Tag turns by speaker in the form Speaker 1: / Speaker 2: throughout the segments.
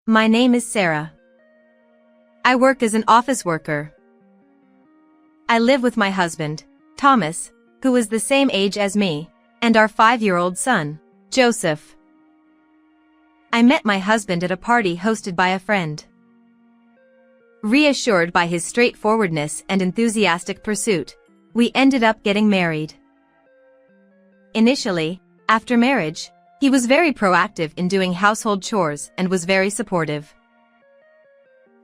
Speaker 1: My name is Sarah. I work as an office worker. I live with my husband, Thomas, who is the same age as me, and our 5-year-old son, Joseph. I met my husband at a party hosted by a friend. Reassured by his straightforwardness and enthusiastic pursuit, we ended up getting married. Initially, after marriage, he was very proactive in doing household chores and was very supportive.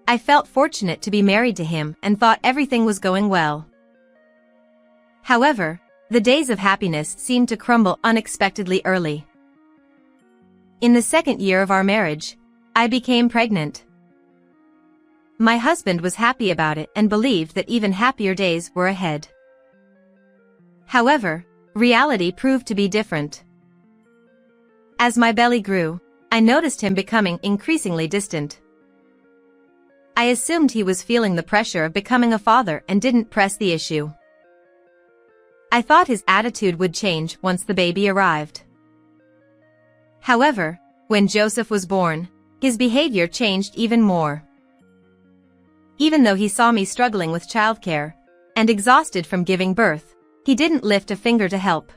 Speaker 1: I felt fortunate to be married to him and thought everything was going well. However, the days of happiness seemed to crumble unexpectedly early. In the second year of our marriage, I became pregnant. My husband was happy about it and believed that even happier days were ahead. However, reality proved to be different. As my belly grew, I noticed him becoming increasingly distant. I assumed he was feeling the pressure of becoming a father and didn't press the issue. I thought his attitude would change once the baby arrived. However, when Joseph was born, his behavior changed even more. Even though he saw me struggling with childcare and exhausted from giving birth, he didn't lift a finger to help.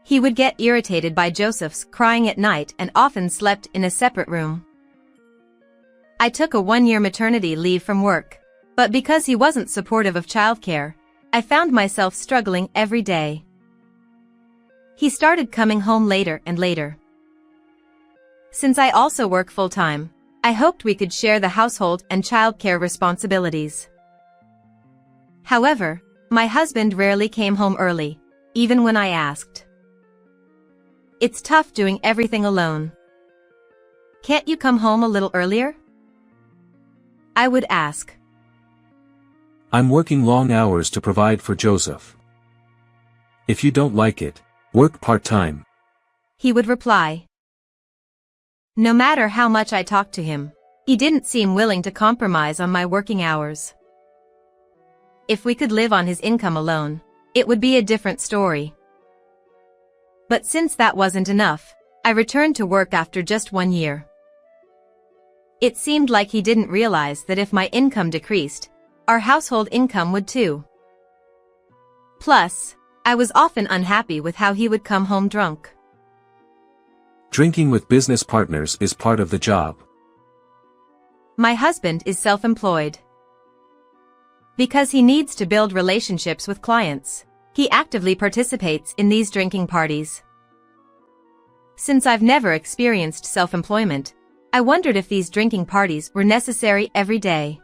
Speaker 1: He would get irritated by Joseph's crying at night and often slept in a separate room. I took a 1-year maternity leave from work, but because he wasn't supportive of childcare, I found myself struggling every day. He started coming home later and later. Since I also work full-time, I hoped we could share the household and childcare responsibilities. However, my husband rarely came home early, even when I asked. It's tough doing everything alone. Can't you come home a little earlier? I would ask.
Speaker 2: I'm working long hours to provide for Joseph. If you don't like it, work part-time.
Speaker 1: He would reply. No matter how much I talked to him, he didn't seem willing to compromise on my working hours. If we could live on his income alone, it would be a different story. But since that wasn't enough, I returned to work after just 1 year. It seemed like he didn't realize that if my income decreased, our household income would too. Plus, I was often unhappy with how he would come home drunk.
Speaker 2: Drinking with business partners is part of the job.
Speaker 1: My husband is self-employed. Because he needs to build relationships with clients, he actively participates in these drinking parties. Since I've never experienced self-employment, I wondered if these drinking parties were necessary every day.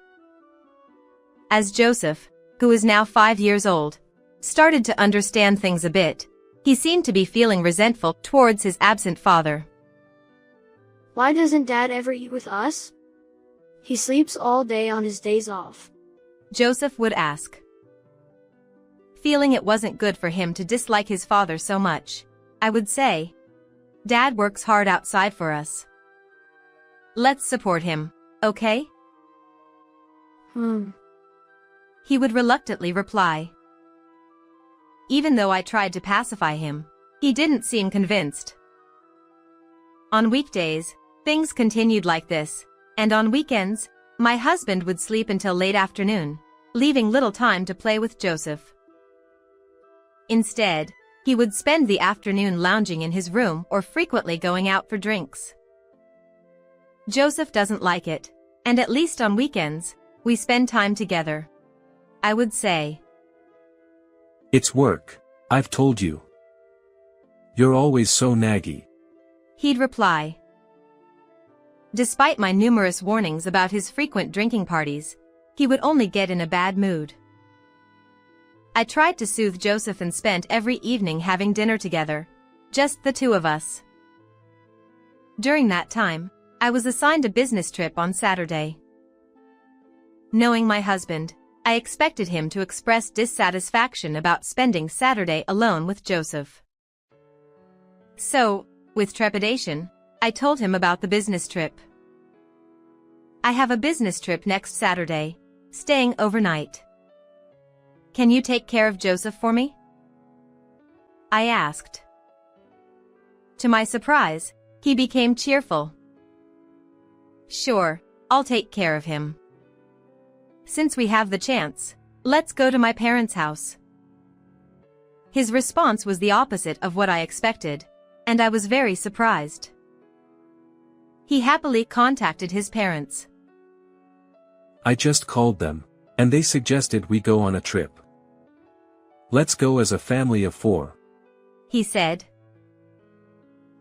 Speaker 1: As Joseph, who is now 5 years old, started to understand things a bit, he seemed to be feeling resentful towards his absent father.
Speaker 3: Why doesn't Dad ever eat with us? He sleeps all day on his days off.
Speaker 1: Joseph would ask. Feeling it wasn't good for him to dislike his father so much, I would say, Dad works hard outside for us. Let's support him, okay? He would reluctantly reply. Even though I tried to pacify him, he didn't seem convinced. On weekdays, things continued like this, and on weekends, my husband would sleep until late afternoon, leaving little time to play with Joseph. Instead, he would spend the afternoon lounging in his room or frequently going out for drinks. Joseph doesn't like it, and at least on weekends, we spend time together. I would say.
Speaker 2: It's work, I've told you. You're always so naggy.
Speaker 1: He'd reply. Despite my numerous warnings about his frequent drinking parties, he would only get in a bad mood. I tried to soothe Joseph and spent every evening having dinner together, just the two of us. During that time, I was assigned a business trip on Saturday. Knowing my husband, I expected him to express dissatisfaction about spending Saturday alone with Joseph. So, with trepidation, I told him about the business trip. I have a business trip next Saturday, staying overnight. Can you take care of Joseph for me? I asked. To my surprise, he became cheerful. Sure, I'll take care of him. Since we have the chance, let's go to my parents' house. His response was the opposite of what I expected, and I was very surprised. He happily contacted his parents.
Speaker 2: I just called them, and they suggested we go on a trip. Let's go as a family of 4.
Speaker 1: He said.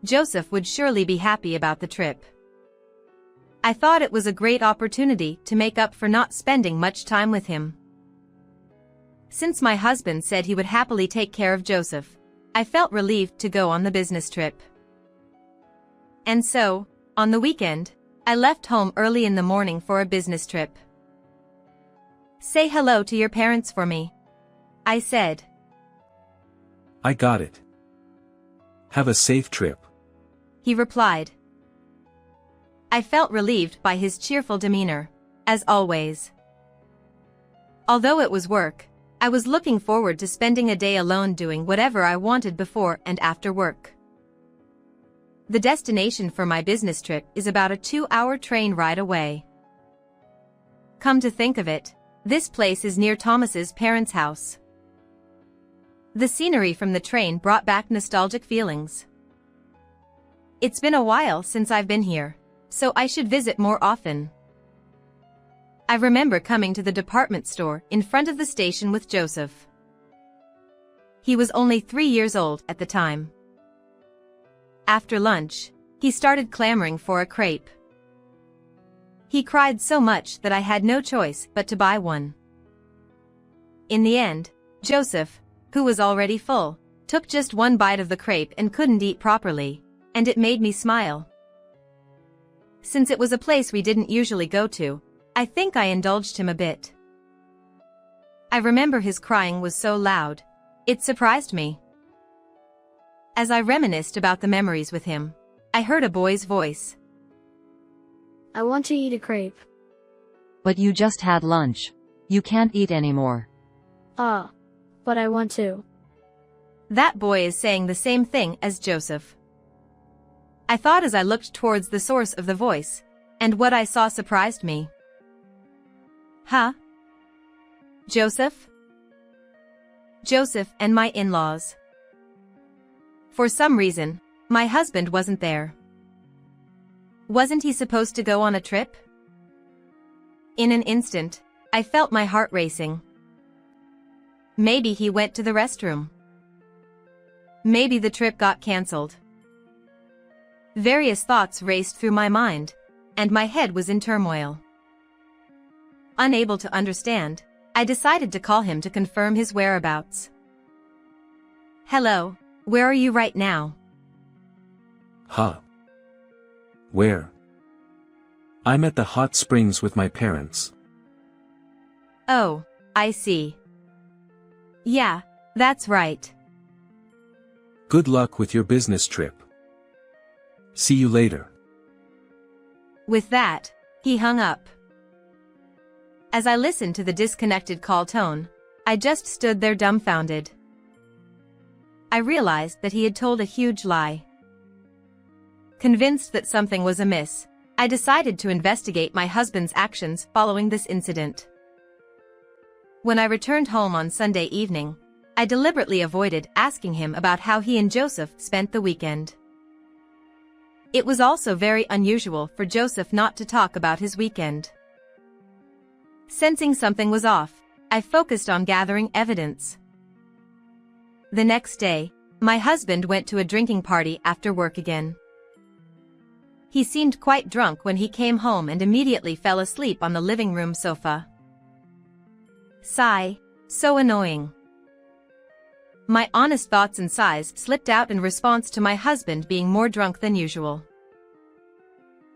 Speaker 1: Joseph would surely be happy about the trip. I thought it was a great opportunity to make up for not spending much time with him. Since my husband said he would happily take care of Joseph, I felt relieved to go on the business trip. And so, on the weekend, I left home early in the morning for a business trip. Say hello to your parents for me, I said.
Speaker 2: I got it. Have a safe trip,
Speaker 1: he replied. I felt relieved by his cheerful demeanor, as always. Although it was work, I was looking forward to spending a day alone doing whatever I wanted before and after work. The destination for my business trip is about a 2-hour train ride away. Come to think of it, this place is near Thomas's parents' house. The scenery from the train brought back nostalgic feelings. It's been a while since I've been here, so I should visit more often. I remember coming to the department store in front of the station with Joseph. He was only 3 years old at the time. After lunch, he started clamoring for a crepe. He cried so much that I had no choice but to buy one. In the end, Joseph, who was already full, took just one bite of the crepe and couldn't eat properly, and it made me smile. Since it was a place we didn't usually go to, I think I indulged him a bit. I remember his crying was so loud, it surprised me. As I reminisced about the memories with him, I heard a boy's voice.
Speaker 3: I want to eat a crepe.
Speaker 4: But you just had lunch. You can't eat anymore.
Speaker 3: But I want to.
Speaker 1: That boy is saying the same thing as Joseph. I thought as I looked towards the source of the voice, and what I saw surprised me. Huh? Joseph? Joseph and my in-laws. For some reason, my husband wasn't there. Wasn't he supposed to go on a trip? In an instant, I felt my heart racing. Maybe he went to the restroom. Maybe the trip got cancelled. Various thoughts raced through my mind, and my head was in turmoil. Unable to understand, I decided to call him to confirm his whereabouts. Hello, where are you right now?
Speaker 2: Huh? Where? I'm at the hot springs with my parents.
Speaker 1: Oh, I see. Yeah, that's right.
Speaker 2: Good luck with your business trip. See you later.
Speaker 1: With that, he hung up. As I listened to the disconnected call tone, I just stood there dumbfounded. I realized that he had told a huge lie. Convinced that something was amiss, I decided to investigate my husband's actions following this incident. When I returned home on Sunday evening, I deliberately avoided asking him about how he and Joseph spent the weekend. It was also very unusual for Joseph not to talk about his weekend. Sensing something was off, I focused on gathering evidence. The next day, my husband went to a drinking party after work again. He seemed quite drunk when he came home and immediately fell asleep on the living room sofa. Sigh, so annoying. My honest thoughts and sighs slipped out in response to my husband being more drunk than usual.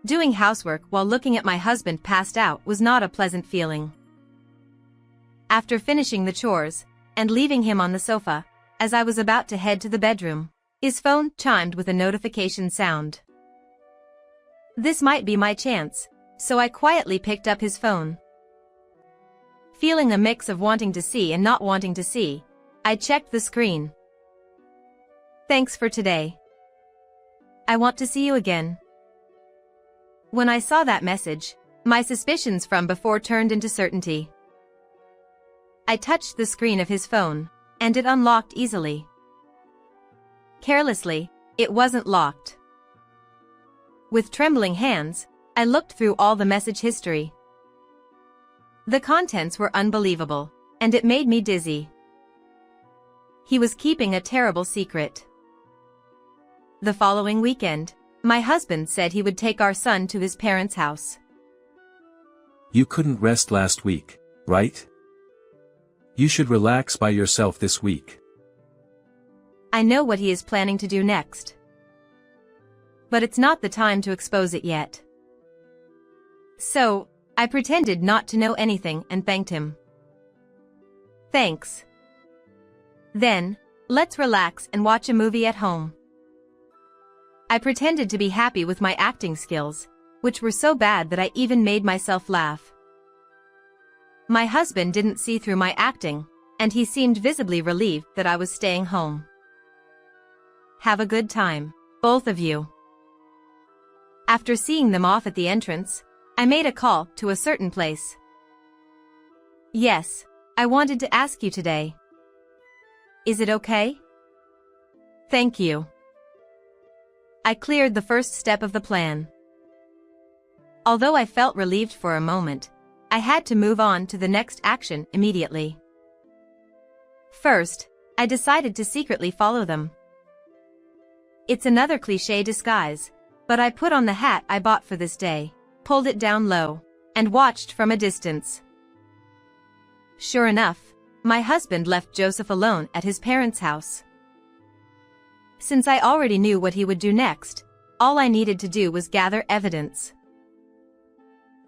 Speaker 1: Doing housework while looking at my husband passed out was not a pleasant feeling. After finishing the chores, and leaving him on the sofa, as I was about to head to the bedroom, his phone chimed with a notification sound. This might be my chance, so I quietly picked up his phone. Feeling a mix of wanting to see and not wanting to see, I checked the screen. Thanks for today. I want to see you again. When I saw that message, my suspicions from before turned into certainty. I touched the screen of his phone, and it unlocked easily. Carelessly, it wasn't locked. With trembling hands, I looked through all the message history. The contents were unbelievable, and it made me dizzy. He was keeping a terrible secret. The following weekend, my husband said he would take our son to his parents' house.
Speaker 2: You couldn't rest last week, right? You should relax by yourself this week.
Speaker 1: I know what he is planning to do next. But it's not the time to expose it yet. So, I pretended not to know anything and thanked him. Thanks. Then, let's relax and watch a movie at home. I pretended to be happy with my acting skills, which were so bad that I even made myself laugh. My husband didn't see through my acting, and he seemed visibly relieved that I was staying home. Have a good time, both of you. After seeing them off at the entrance, I made a call to a certain place. Yes, I wanted to ask you today. Is it okay? Thank you. I cleared the first step of the plan. Although I felt relieved for a moment, I had to move on to the next action immediately. First, I decided to secretly follow them. It's another cliché disguise, but I put on the hat I bought for this day, pulled it down low, and watched from a distance. Sure enough, my husband left Joseph alone at his parents' house. Since I already knew what he would do next, all I needed to do was gather evidence.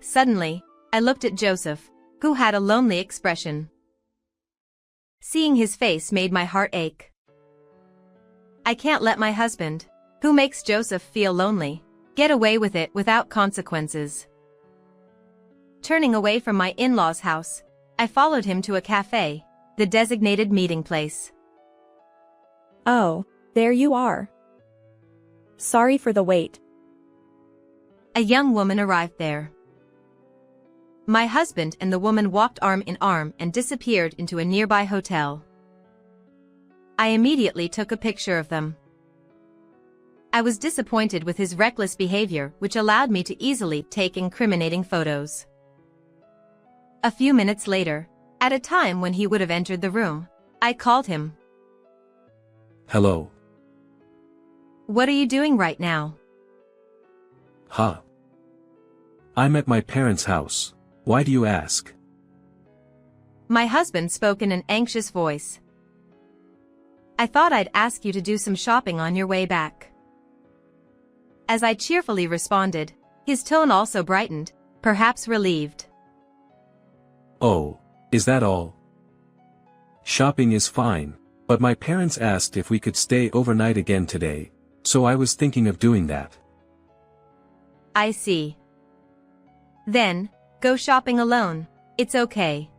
Speaker 1: Suddenly, I looked at Joseph, who had a lonely expression. Seeing his face made my heart ache. I can't let my husband, who makes Joseph feel lonely, get away with it without consequences. Turning away from my in-laws' house, I followed him to a cafe, the designated meeting place.
Speaker 5: Oh, there you are. Sorry for the wait.
Speaker 1: A young woman arrived there. My husband and the woman walked arm in arm and disappeared into a nearby hotel. I immediately took a picture of them. I was disappointed with his reckless behavior, which allowed me to easily take incriminating photos. A few minutes later, at a time when he would have entered the room, I called him.
Speaker 2: Hello.
Speaker 1: What are you doing right now?
Speaker 2: Huh. I'm at my parents' house. Why do you ask?
Speaker 1: My husband spoke in an anxious voice. I thought I'd ask you to do some shopping on your way back. As I cheerfully responded, his tone also brightened, perhaps relieved.
Speaker 2: Oh, is that all? Shopping is fine, but my parents asked if we could stay overnight again today, so I was thinking of doing that.
Speaker 1: I see. Then, go shopping alone, it's okay.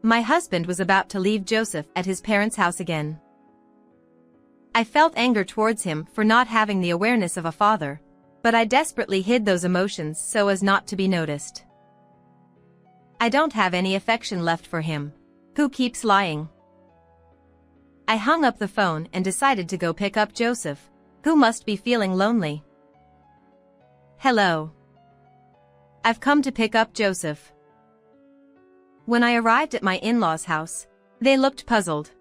Speaker 1: My husband was about to leave Joseph at his parents' house again. I felt anger towards him for not having the awareness of a father, but I desperately hid those emotions so as not to be noticed. I don't have any affection left for him. Who keeps lying? I hung up the phone and decided to go pick up Joseph, who must be feeling lonely. Hello. I've come to pick up Joseph. When I arrived at my in-laws' house, they looked puzzled.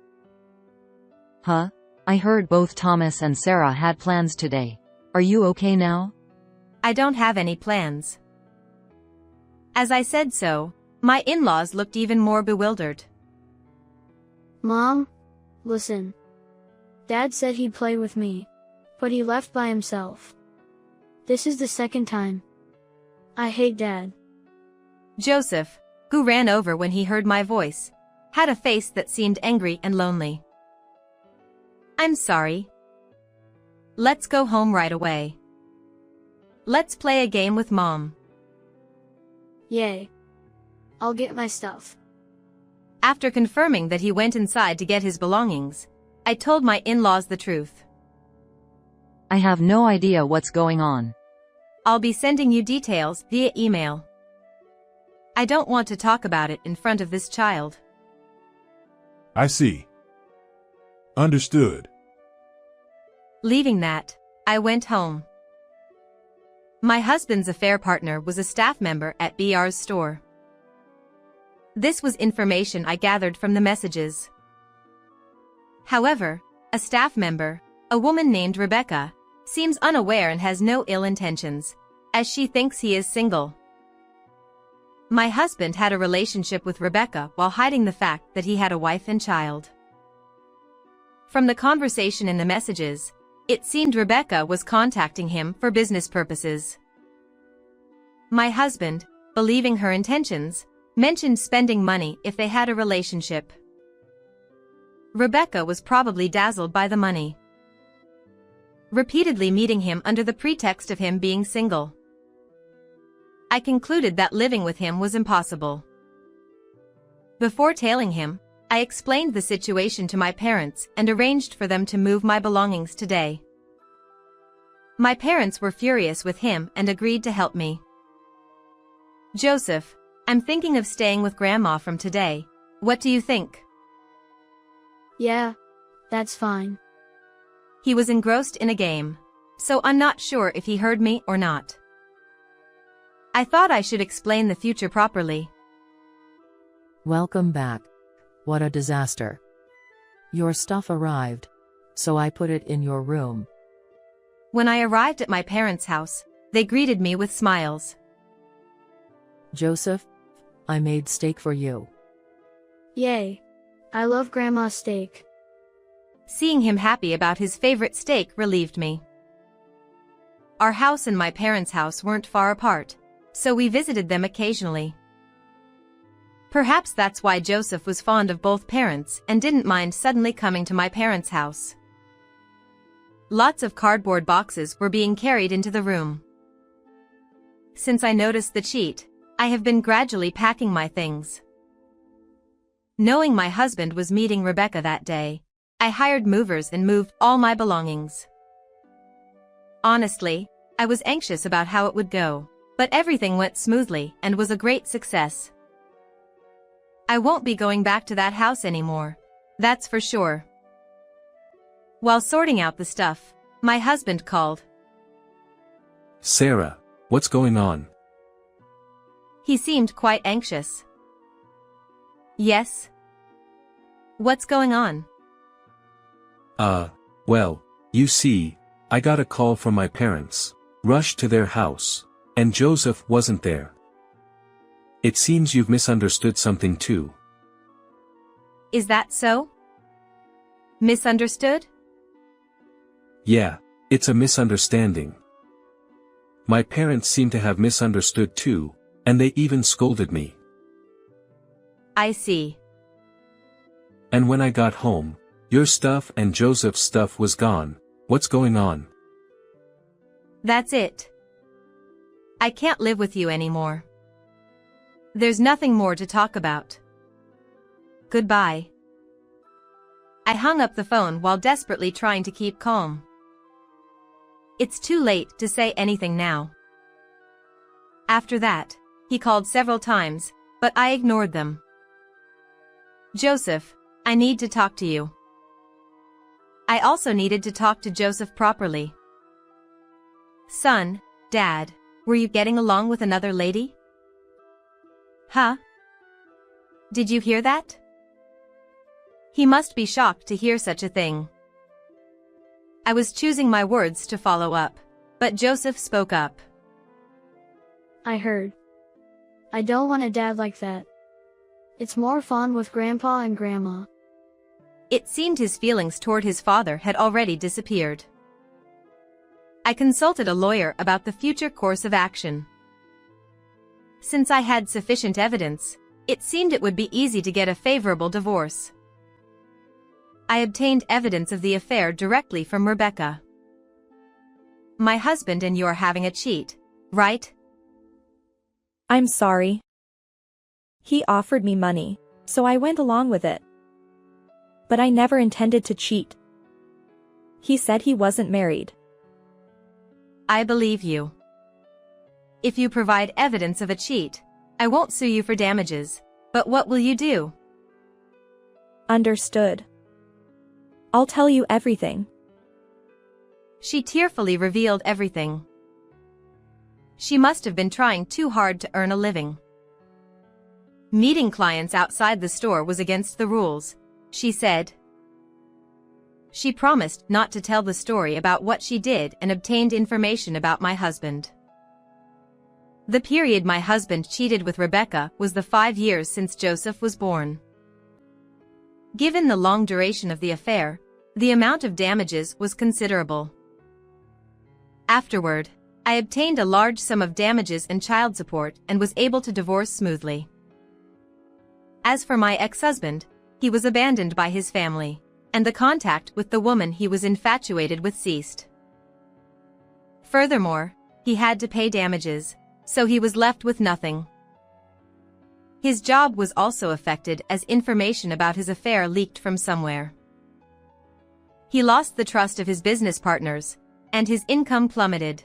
Speaker 4: Huh? I heard both Thomas and Sarah had plans today. Are you okay now?
Speaker 1: I don't have any plans. As I said so, my in-laws looked even more bewildered.
Speaker 3: Mom, listen. Dad said he'd play with me, but he left by himself. This is the second time. I hate Dad.
Speaker 1: Joseph, who ran over when he heard my voice, had a face that seemed angry and lonely. I'm sorry. Let's go home right away. Let's play a game with Mom.
Speaker 3: Yay. I'll get my stuff.
Speaker 1: After confirming that he went inside to get his belongings, I told my in-laws the truth.
Speaker 4: I have no idea what's going on.
Speaker 1: I'll be sending you details via email. I don't want to talk about it in front of this child.
Speaker 6: I see. Understood.
Speaker 1: Leaving that, I went home. My husband's affair partner was a staff member at BR's store. This was information I gathered from the messages. However, a staff member, a woman named Rebecca, seems unaware and has no ill intentions, as she thinks he is single. My husband had a relationship with Rebecca while hiding the fact that he had a wife and child. From the conversation in the messages, it seemed Rebecca was contacting him for business purposes. My husband, believing her intentions, mentioned spending money if they had a relationship. Rebecca was probably dazzled by the money, repeatedly meeting him under the pretext of him being single. I concluded that living with him was impossible. Before tailing him, I explained the situation to my parents and arranged for them to move my belongings today. My parents were furious with him and agreed to help me. Joseph, I'm thinking of staying with Grandma from today. What do you think?
Speaker 3: Yeah, that's fine.
Speaker 1: He was engrossed in a game, so I'm not sure if he heard me or not. I thought I should explain the future properly.
Speaker 7: Welcome back. What a disaster. Your stuff arrived, so I put it in your room.
Speaker 1: When I arrived at my parents' house, they greeted me with smiles.
Speaker 7: Joseph, I made steak for you.
Speaker 3: Yay. I love Grandma's steak.
Speaker 1: Seeing him happy about his favorite steak relieved me. Our house and my parents' house weren't far apart, so we visited them occasionally. Perhaps that's why Joseph was fond of both parents and didn't mind suddenly coming to my parents' house. Lots of cardboard boxes were being carried into the room. Since I noticed the cheat, I have been gradually packing my things. Knowing my husband was meeting Rebecca that day, I hired movers and moved all my belongings. Honestly, I was anxious about how it would go, but everything went smoothly and was a great success. I won't be going back to that house anymore, that's for sure. While sorting out the stuff, my husband called.
Speaker 2: Sarah, what's going on?
Speaker 1: He seemed quite anxious. Yes? What's going on?
Speaker 2: Well, you see, I got a call from my parents, rushed to their house, and Joseph wasn't there. It seems you've misunderstood something too.
Speaker 1: Is that so? Misunderstood?
Speaker 2: Yeah, it's a misunderstanding. My parents seem to have misunderstood too, and they even scolded me.
Speaker 1: I see.
Speaker 2: And when I got home, your stuff and Joseph's stuff was gone. What's going on?
Speaker 1: That's it. I can't live with you anymore. There's nothing more to talk about. Goodbye. I hung up the phone while desperately trying to keep calm. It's too late to say anything now. After that, he called several times, but I ignored them. Joseph, I need to talk to you. I also needed to talk to Joseph properly. Son, Dad, were you getting along with another lady? Huh? Did you hear that? He must be shocked to hear such a thing. I was choosing my words to follow up, but Joseph spoke up.
Speaker 3: I heard. I don't want a dad like that. It's more fun with Grandpa and Grandma.
Speaker 1: It seemed his feelings toward his father had already disappeared. I consulted a lawyer about the future course of action. Since I had sufficient evidence, it seemed it would be easy to get a favorable divorce. I obtained evidence of the affair directly from Rebecca. My husband and you are having a cheat, right?
Speaker 5: I'm sorry. He offered me money, so I went along with it. But I never intended to cheat. He said he wasn't married.
Speaker 1: I believe you. If you provide evidence of a cheat, I won't sue you for damages. But what will you do?
Speaker 5: Understood. I'll tell you everything.
Speaker 1: She tearfully revealed everything. She must have been trying too hard to earn a living. Meeting clients outside the store was against the rules, she said. She promised not to tell the story about what she did and obtained information about my husband. The period my husband cheated with Rebecca was the 5 years since Joseph was born. Given the long duration of the affair, the amount of damages was considerable. Afterward, I obtained a large sum of damages and child support and was able to divorce smoothly. As for my ex-husband, he was abandoned by his family, and the contact with the woman he was infatuated with ceased. Furthermore, he had to pay damages, so he was left with nothing. His job was also affected as information about his affair leaked from somewhere. He lost the trust of his business partners, and his income plummeted.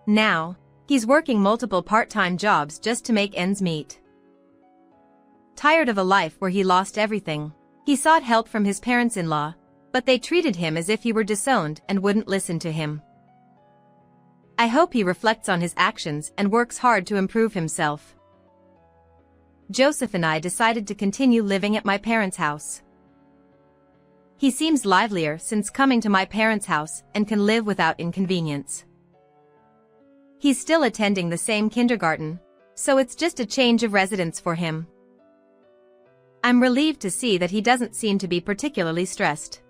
Speaker 1: Now, he's working multiple part-time jobs just to make ends meet. Tired of a life where he lost everything, he sought help from his parents-in-law, but they treated him as if he were disowned and wouldn't listen to him. I hope he reflects on his actions and works hard to improve himself. Joseph and I decided to continue living at my parents' house. He seems livelier since coming to my parents' house and can live without inconvenience. He's still attending the same kindergarten, so it's just a change of residence for him. I'm relieved to see that he doesn't seem to be particularly stressed.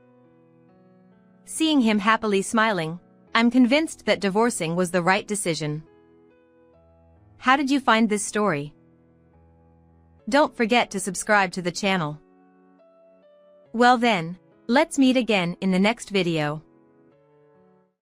Speaker 1: Seeing him happily smiling, I'm convinced that divorcing was the right decision. How did you find this story? Don't forget to subscribe to the channel. Well then, let's meet again in the next video.